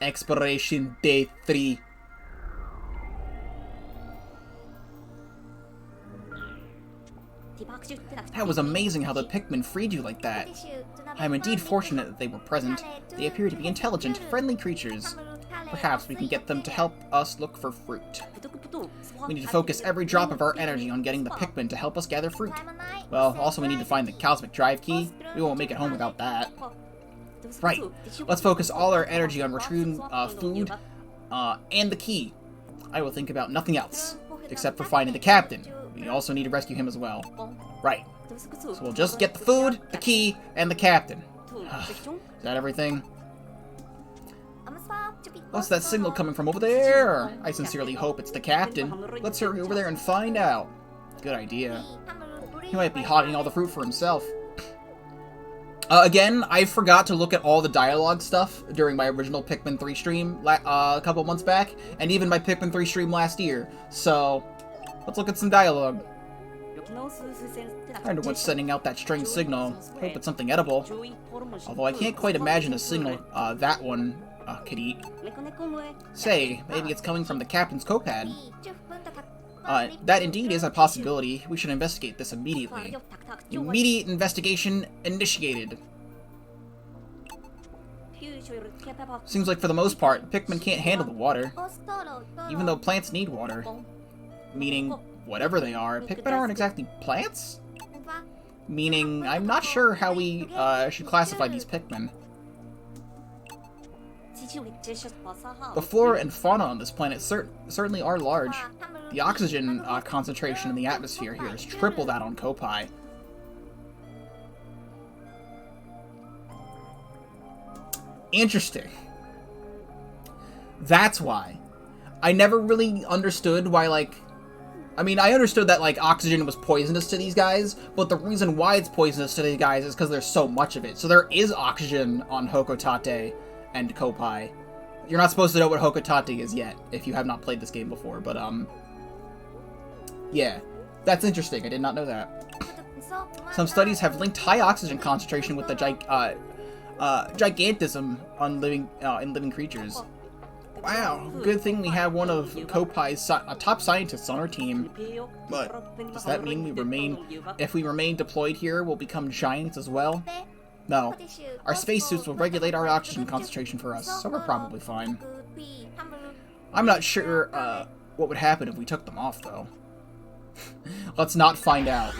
Exploration Day 3. That was amazing how the Pikmin freed you like that. I am indeed fortunate that they were present. They appear to be intelligent, friendly creatures. Perhaps we can get them to help us look for fruit. We need to focus every drop of our energy on getting the Pikmin to help us gather fruit. Well, also we need to find the Cosmic Drive Key. We won't make it home without that. Right. Let's focus all our energy on retrieving food and the key. I will think about nothing else, except for finding the captain. We also need to rescue him as well. Right. So we'll just get the food, the key, and the captain. Is that everything? What's that signal coming from over there? I sincerely hope it's the captain. Let's hurry over there and find out. Good idea. He might be hogging all the fruit for himself. Again, I forgot to look at all the dialogue stuff during my original Pikmin 3 stream a couple months back, and even my Pikmin 3 stream last year. So, let's look at some dialogue. I wonder what's sending out that strange signal. Hope it's something edible. Although I can't quite imagine a signal that one could eat. Say, maybe it's coming from the captain's copad. That indeed is a possibility. We should investigate this immediately. Immediate investigation initiated. Seems like for the most part, Pikmin can't handle the water. Even though plants need water. Meaning, whatever they are, Pikmin aren't exactly plants? Meaning, I'm not sure how we should classify these Pikmin. The flora and fauna on this planet certainly are large. The oxygen concentration in the atmosphere here is triple that on Kopai. Interesting. That's why. I never really understood why, like... I mean, I understood that, like, oxygen was poisonous to these guys, but the reason why it's poisonous to these guys is because there's so much of it. So there is oxygen on Hokotate and Kopai. You're not supposed to know what Hokotate is yet, if you have not played this game before, but, yeah. That's interesting, I did not know that. Some studies have linked high oxygen concentration with the gigantism on in living creatures. Wow, good thing we have one of Kopai's top scientists on our team. But does that mean if we remain deployed here, we'll become giants as well? No. Our spacesuits will regulate our oxygen concentration for us, so we're probably fine. I'm not sure what would happen if we took them off, though. Let's not find out.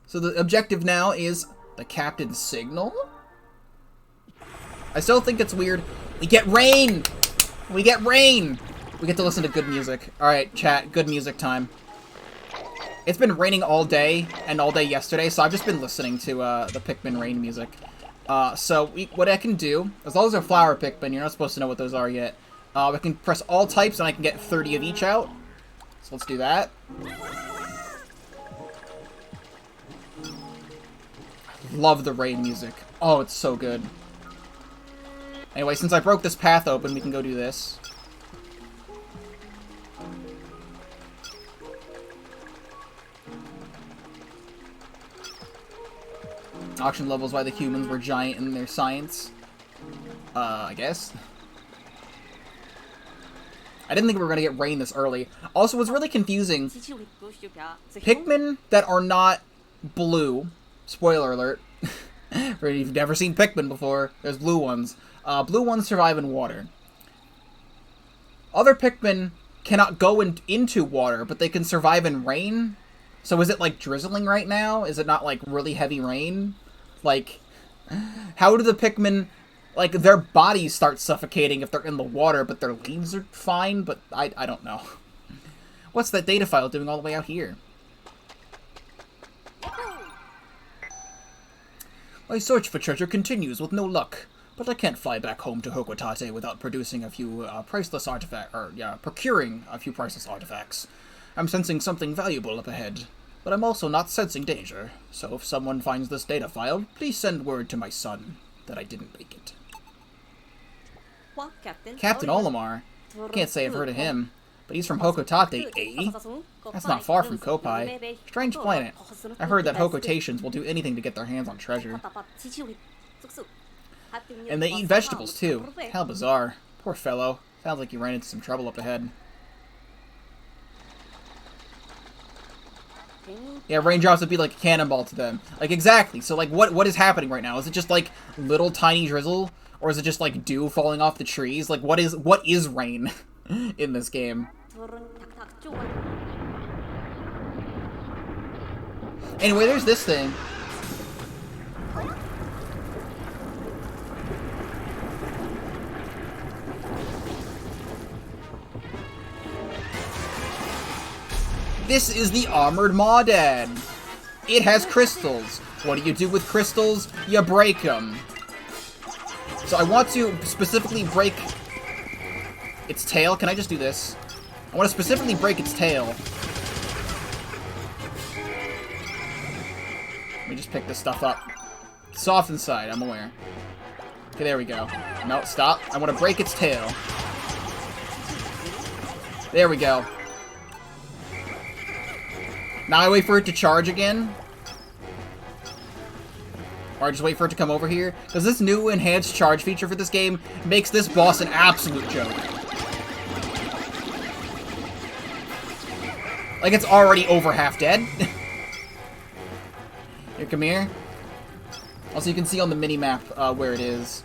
So the objective now is the captain's signal? I still think it's weird. We get rain! We get rain! We get to listen to good music. Alright, chat, good music time. It's been raining all day, and all day yesterday, so I've just been listening to the Pikmin rain music. What I can do, as long as they're flower Pikmin, you're not supposed to know what those are yet. I can press all types, and I can get 30 of each out. So let's do that. Love the rain music. Oh, it's so good. Anyway, since I broke this path open, we can go do this. Oxygen levels why the humans were giant in their science. I guess. I didn't think we were going to get rain this early. Also, what's really confusing, Pikmin that are not blue, spoiler alert, for if you've never seen Pikmin before, there's blue ones. Blue ones survive in water. Other Pikmin cannot go into water, but they can survive in rain. So is it like drizzling right now? Is it not like really heavy rain? Like, how do the Pikmin, like, their bodies start suffocating if they're in the water, but their leaves are fine? But I don't know. What's that data file doing all the way out here? My search for treasure continues with no luck, but I can't fly back home to Hokotate without producing a few priceless artifacts, procuring a few priceless artifacts. I'm sensing something valuable up ahead, but I'm also not sensing danger, so if someone finds this data file, please send word to my son that I didn't break it. Captain Olimar? Can't say I've heard of him. But he's from Hokotate, eh? That's not far from Kopai. Strange planet. I heard that Hokotations will do anything to get their hands on treasure. And they eat vegetables, too. How bizarre. Poor fellow. Sounds like you ran into some trouble up ahead. Yeah, raindrops would be like a cannonball to them. Like, exactly. So, like, what is happening right now? Is it just, like, little tiny drizzle? Or is it just, like, dew falling off the trees? Like, what is rain in this game? Anyway, there's this thing. This is the Armored Maudad. It has crystals. What do you do with crystals? You break them. So I want to specifically break its tail. Can I just do this? I want to specifically break its tail. Let me just pick this stuff up. Soft inside, I'm aware. Okay, there we go. No, stop. I want to break its tail. There we go. Now I wait for it to charge again. Or I just wait for it to come over here. Because this new enhanced charge feature for this game makes this boss an absolute joke. Like, it's already over half dead. Here, come here. Also, you can see on the mini-map where it is.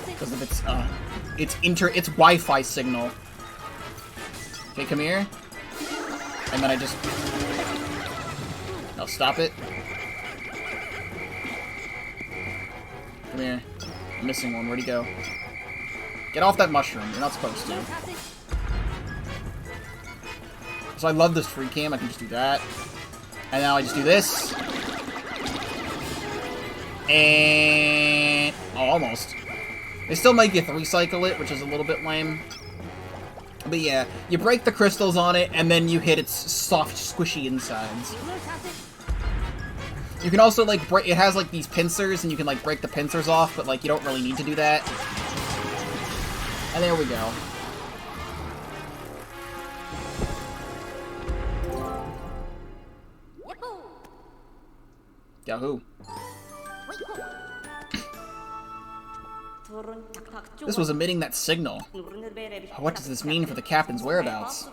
Because of its Wi-Fi signal. Okay, come here. And then I just... No, stop it. Come here. I'm missing one. Where'd he go? Get off that mushroom. You're not supposed to. So I love this free cam. I can just do that. And now I just do this. And... Oh, almost. They still make you 3-cycle it, which is a little bit lame. But yeah, you break the crystals on it, and then you hit its soft, squishy insides. You can also, like, break... It has, like, these pincers, and you can, like, break the pincers off, but, like, you don't really need to do that. And there we go. Yahoo. This was emitting that signal. What does this mean for the captain's whereabouts?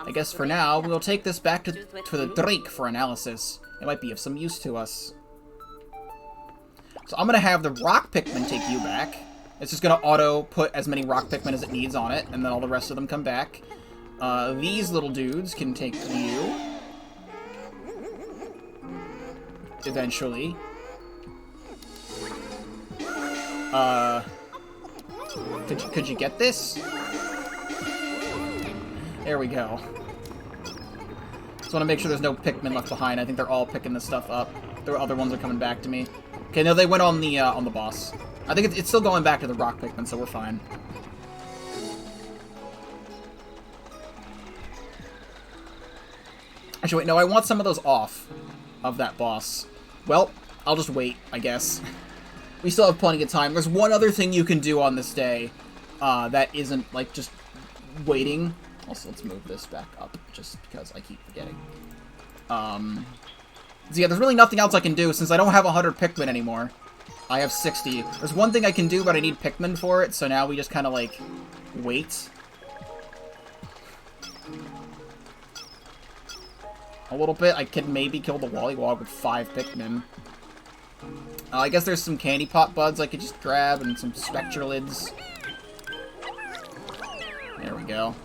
I guess for now, we'll take this back to the Drake for analysis. It might be of some use to us. So I'm gonna have the rock Pikmin take you back. It's just gonna auto put as many rock Pikmin as it needs on it, and then all the rest of them come back. These little dudes can take you. Eventually. Could you get this? There we go. Just want to make sure there's no Pikmin left behind. I think they're all picking this stuff up. The other ones are coming back to me. Okay, no, they went on the boss. I think it's still going back to the rock Pikmin, so we're fine. Actually, wait, no, I want some of those off of that boss. Well, I'll just wait, I guess. We still have plenty of time. There's one other thing you can do on this day that isn't, like, just waiting. Also, let's move this back up, just because I keep forgetting. So yeah, there's really nothing else I can do, since I don't have 100 Pikmin anymore. I have 60. There's one thing I can do, but I need Pikmin for it, so now we just kind of, like, wait. A little bit. I could maybe kill the Wollywog with 5 Pikmin. I guess there's some candy pot buds I could just grab, and some Spectralids. There we go.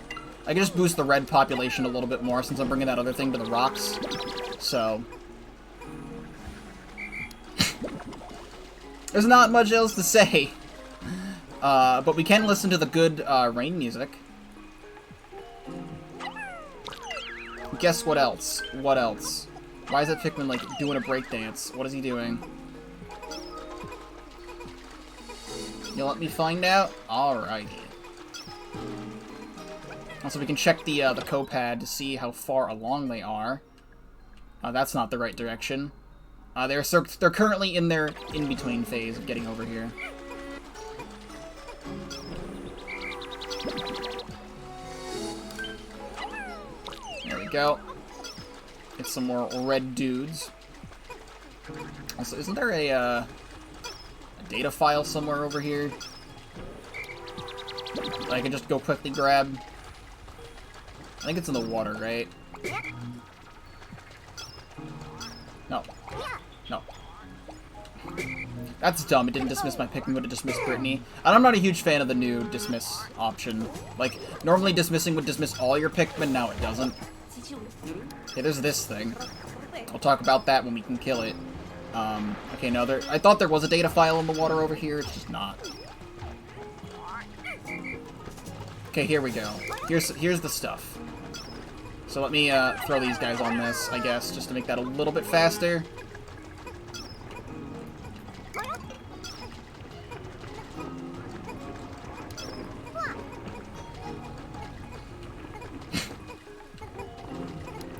I can just boost the red population a little bit more, since I'm bringing that other thing to the rocks. So... there's not much else to say. But we can listen to the good rain music. Guess what else? What else? Why is that Pikmin, like, doing a breakdance? What is he doing? You let me find out? Alrighty. Also, we can check the co-pad to see how far along they are. That's not the right direction. They're currently in their in-between phase of getting over here. go. Get some more red dudes. Also, isn't there a data file somewhere over here that I can just go quickly grab? I think it's in the water, right? No. No. That's dumb. It didn't dismiss my Pikmin, but it dismissed Brittany. And I'm not a huge fan of the new dismiss option. Like, normally dismissing would dismiss all your Pikmin, now it doesn't. Okay, there's this thing. I'll talk about that when we can kill it. Okay, no, I thought there was a data file in the water over here, it's just not. Okay, here we go. Here's the stuff. So let me throw these guys on this, I guess, just to make that a little bit faster.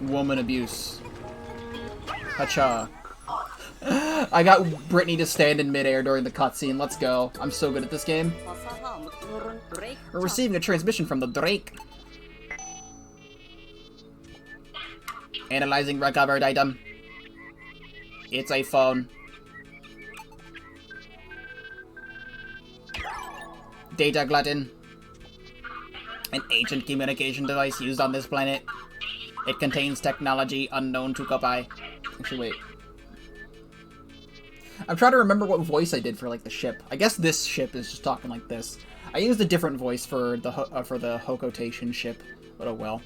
Woman abuse. Hacha. I got Brittany to stand in midair during the cutscene. Let's go. I'm so good at this game. We're receiving a transmission from the Drake. Analyzing recovered item. It's a phone. Data glutton. An ancient communication device used on this planet. It contains technology unknown to Kopai. Actually, wait. I'm trying to remember what voice I did for, like, the ship. I guess this ship is just talking like this. I used a different voice for the Hokotation ship, but oh well.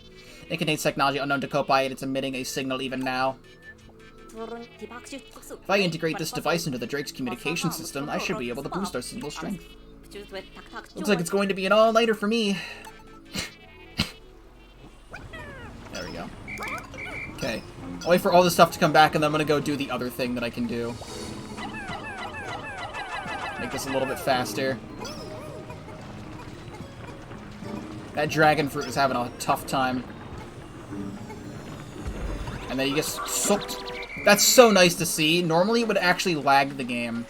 It contains technology unknown to Kopai, and it's emitting a signal even now. If I integrate this device into the Drake's communication system, I should be able to boost our signal strength. Looks like it's going to be an all-nighter for me. There we go. Okay. I'll wait for all this stuff to come back, and then I'm gonna go do the other thing that I can do. Make this a little bit faster. That dragon fruit is having a tough time. And then you get sucked. That's so nice to see. Normally it would actually lag the game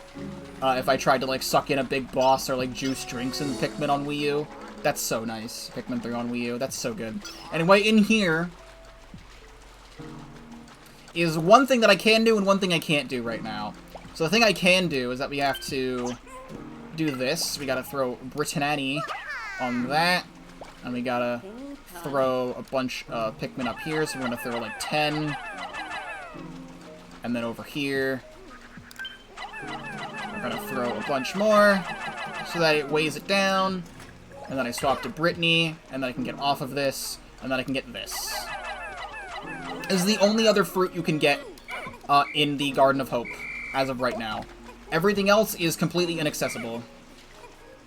if I tried to, like, suck in a big boss or, like, juice drinks in Pikmin on Wii U. That's so nice. Pikmin 3 on Wii U. That's so good. Anyway, in here is one thing that I can do and one thing I can't do right now. So the thing I can do is that we have to do this. We gotta throw Brittany on that. And we gotta throw a bunch of Pikmin up here. So we're gonna throw like 10. And then over here, we're gonna throw a bunch more so that it weighs it down. And then I swap to Brittany, and then I can get off of this, and then I can get this. This is the only other fruit you can get in the Garden of Hope, as of right now. Everything else is completely inaccessible.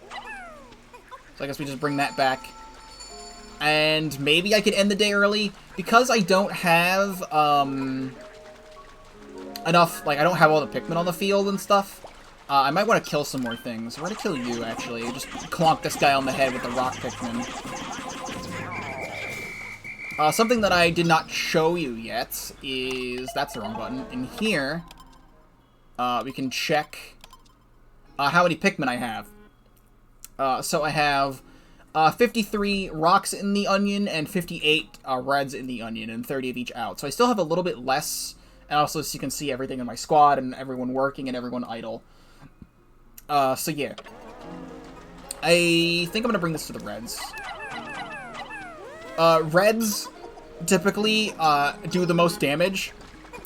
So I guess we just bring that back. And maybe I could end the day early. Because I don't have enough, like, I don't have all the Pikmin on the field and stuff. I might want to kill some more things. I'm going to kill you, actually. Just clonk this guy on the head with the rock Pikmin. Something that I did not show you yet is... That's the wrong button. In here, we can check how many Pikmin I have. So I have 53 rocks in the onion and 58 reds in the onion, and 30 of each out. So I still have a little bit less, and also so you can see everything in my squad and everyone working and everyone idle. So yeah. I think I'm gonna bring this to the reds. Reds typically do the most damage.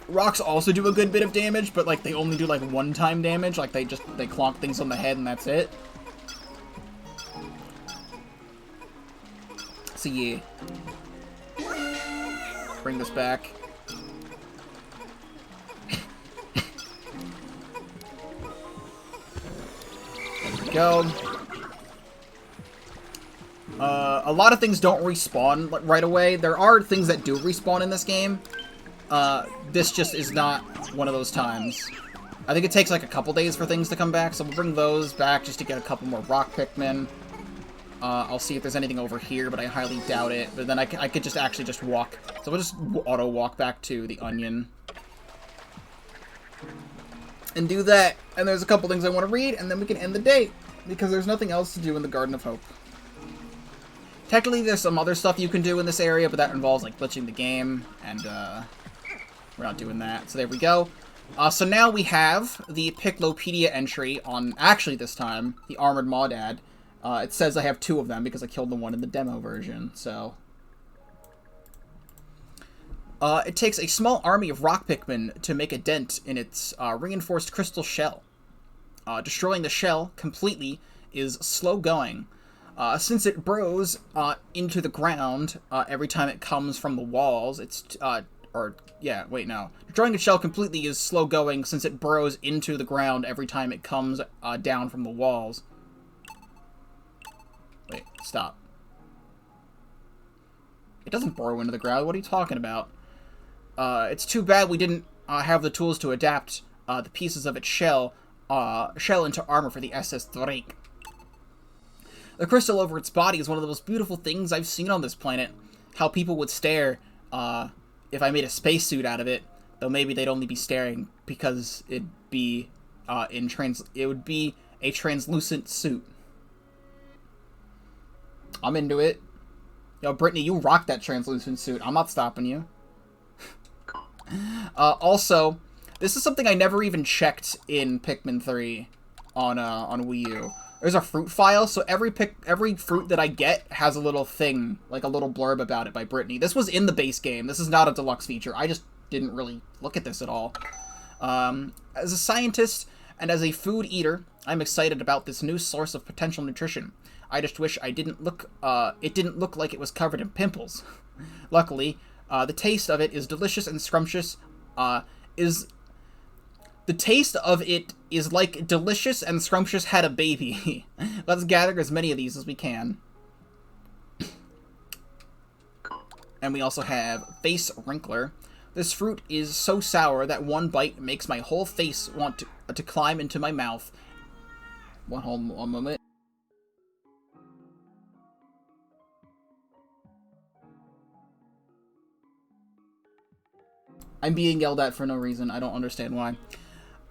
Rocks also do a good bit of damage, but like they only do like one-time damage. Like they clonk things on the head and that's it. So yeah. Bring this back. There we go. A lot of things don't respawn right away. There are things that do respawn in this game. This just is not one of those times. I think it takes like a couple days for things to come back, so we'll bring those back just to get a couple more rock Pikmin. I'll see if there's anything over here, but I highly doubt it. But then I could just actually just walk. So we'll just auto-walk back to the onion. And do that. And there's a couple things I want to read, and then we can end the day. Because there's nothing else to do in the Garden of Hope. Technically, there's some other stuff you can do in this area, but that involves, like, glitching the game, and, we're not doing that. So there we go. So now we have the Piclopedia entry on, actually this time, the Armored Maudad. It says I have 2 of them because I killed the one in the demo version, so... it takes a small army of rock Pikmin to make a dent in its reinforced crystal shell. Destroying the shell completely is slow going. Since it burrows into the ground every time it comes from the walls, Destroying the shell completely is slow going since it burrows into the ground every time it comes down from the walls. Wait, stop. It doesn't burrow into the ground. What are you talking about? It's too bad we didn't have the tools to adapt the pieces of its shell into armor for the SS Drake. The crystal over its body is one of the most beautiful things I've seen on this planet. How people would stare if I made a spacesuit out of it, though maybe they'd only be staring because it'd be it would be a translucent suit. I'm into it. Yo, Brittany, you rock that translucent suit. I'm not stopping you. Also, this is something I never even checked in Pikmin 3 on Wii U. There's a fruit file, so every fruit that I get has a little thing, like a little blurb about it by Brittany. This was in the base game. This is not a deluxe feature. I just didn't really look at this at all. As a scientist and as a food eater, I'm excited about this new source of potential nutrition. I just wish it didn't look like it was covered in pimples. Luckily, the taste of it is delicious and scrumptious. The taste of it is like delicious and scrumptious had a baby. Let's gather as many of these as we can. And we also have Face Wrinkler. This fruit is so sour that one bite makes my whole face want to climb into my mouth. One moment. I'm being yelled at for no reason. I don't understand why.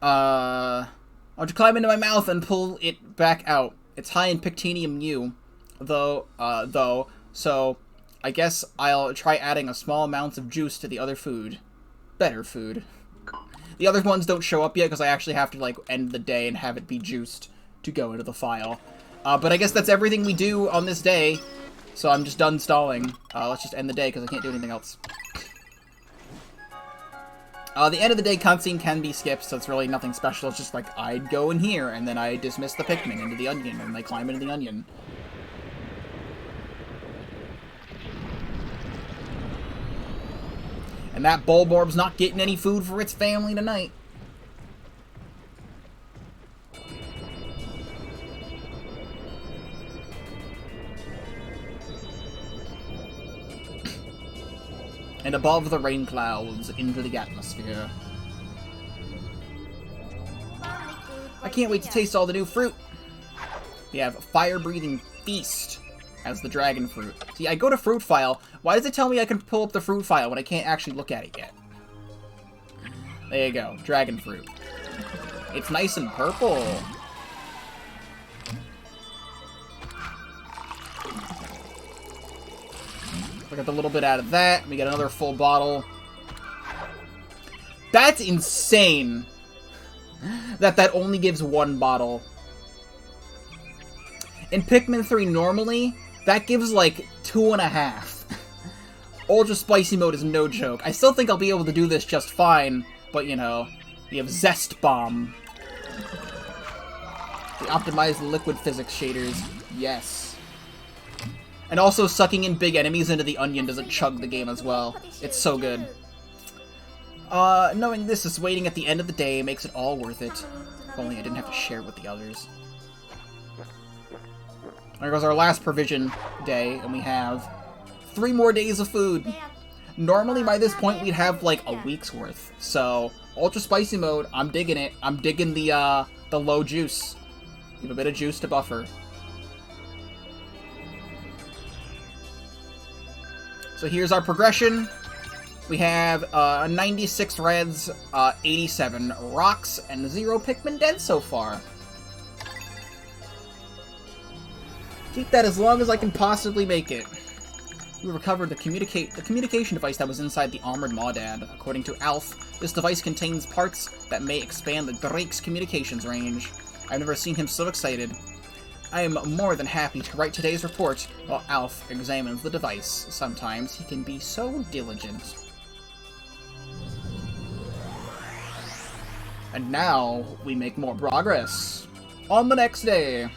I want to climb into my mouth and pull it back out. It's high in Pictinium U, though, so I guess I'll try adding a small amount of juice to the other food. Better food. The other ones don't show up yet because I actually have to, like, end the day and have it be juiced to go into the file. But I guess that's everything we do on this day, so I'm just done stalling. Let's just end the day because I can't do anything else. The end of the day cutscene can be skipped, so it's really nothing special. It's just like, I'd go in here, and then I dismiss the Pikmin into the onion, and they climb into the onion. And that Bulborb's not getting any food for its family tonight. And above the rain clouds, into the atmosphere. I can't wait to taste all the new fruit. We have Fire-Breathing Feast as the dragon fruit. See, I go to fruit file. Why does it tell me I can pull up the fruit file when I can't actually look at it yet? There you go, dragon fruit. It's nice and purple. We got a little bit out of that. We got another full bottle. That's insane. That only gives 1 bottle. In Pikmin 3 normally, that gives like 2.5. Ultra Spicy Mode is no joke. I still think I'll be able to do this just fine, but you know, we have Zest Bomb. We optimize the liquid physics shaders. Yes. And also, sucking in big enemies into the onion doesn't chug the game as well. It's so good. Knowing this is waiting at the end of the day makes it all worth it. If only I didn't have to share it with the others. There goes our last provision day, and we have 3 more days of food. Normally, by this point, we'd have, like, a week's worth. So, Ultra Spicy Mode, I'm digging it. I'm digging the low juice. Give a bit of juice to buffer. So here's our progression. We have 96 reds, 87 rocks, and 0 Pikmin dead so far. Keep that as long as I can possibly make it. We recovered the communication device that was inside the armored Maudad. According to Alf, this device contains parts that may expand the Drake's communications range. I've never seen him so excited. I am more than happy to write today's report while Alf examines the device. Sometimes he can be so diligent. And now, we make more progress. On the next day,